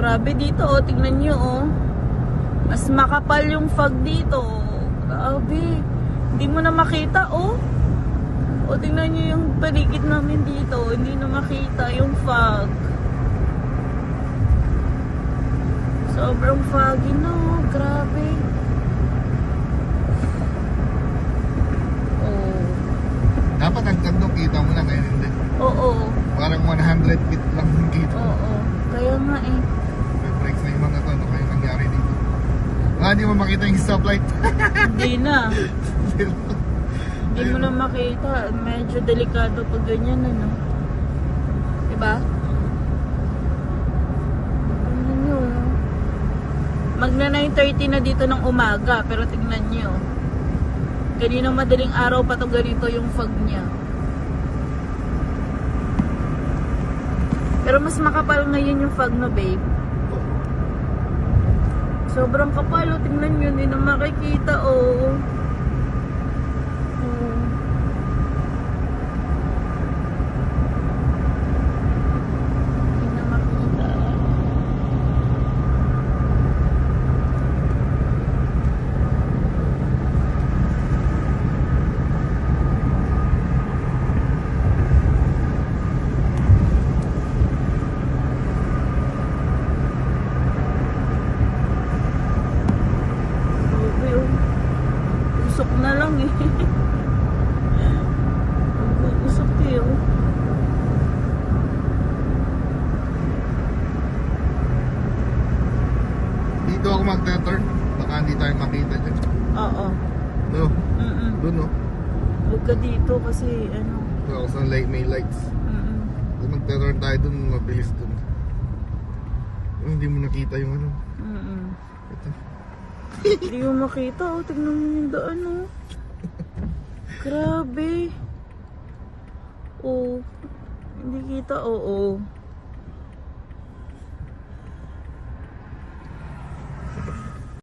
Grabe dito, oh. Tingnan nyo, oh. Mas makapal yung fog dito. Grabe. Hindi mo na makita, oh. O, tingnan nyo yung paligid namin dito. Hindi na makita yung fog. Sobrang foggy, no. Grabe. Oh. Dapat hanggang doon kita mo na, ngayon hindi. Oo. Parang 100 feet lang yung kita. Oo. Kaya nga eh. May breaks na yung mga to. Ano kayo nangyari dito? Hindi mo makita yung stoplight. Hindi na. Hindi mo na makita. Medyo delikado pag ganyan, ano. Diba? Tingnan nyo. Magna 9:30 na dito ng umaga. Pero tingnan nyo. Kaninang madaling araw pa to ganito yung fog niya. Pero mas makapal ngayon yung fog, no, babe? Sobrang kapal, oh. Tingnan nyo, hindi na makikita, oh. Hindi na makita. Usok na lang eh. Usok eh, oh. Dito ako mag-turn. Baka hindi tayo makita dyan. Oo. No? Doon, no? Huwag ka dito kasi ano. Doon ako sa may lights. Doon mag-turn tayo doon, mabilis doon. Oh, hindi mo nakita yung ano. Ito. Hindi mo makita, oh. Tignan mo yung daan, oh. Grabe. Oh. Hindi kita, oo.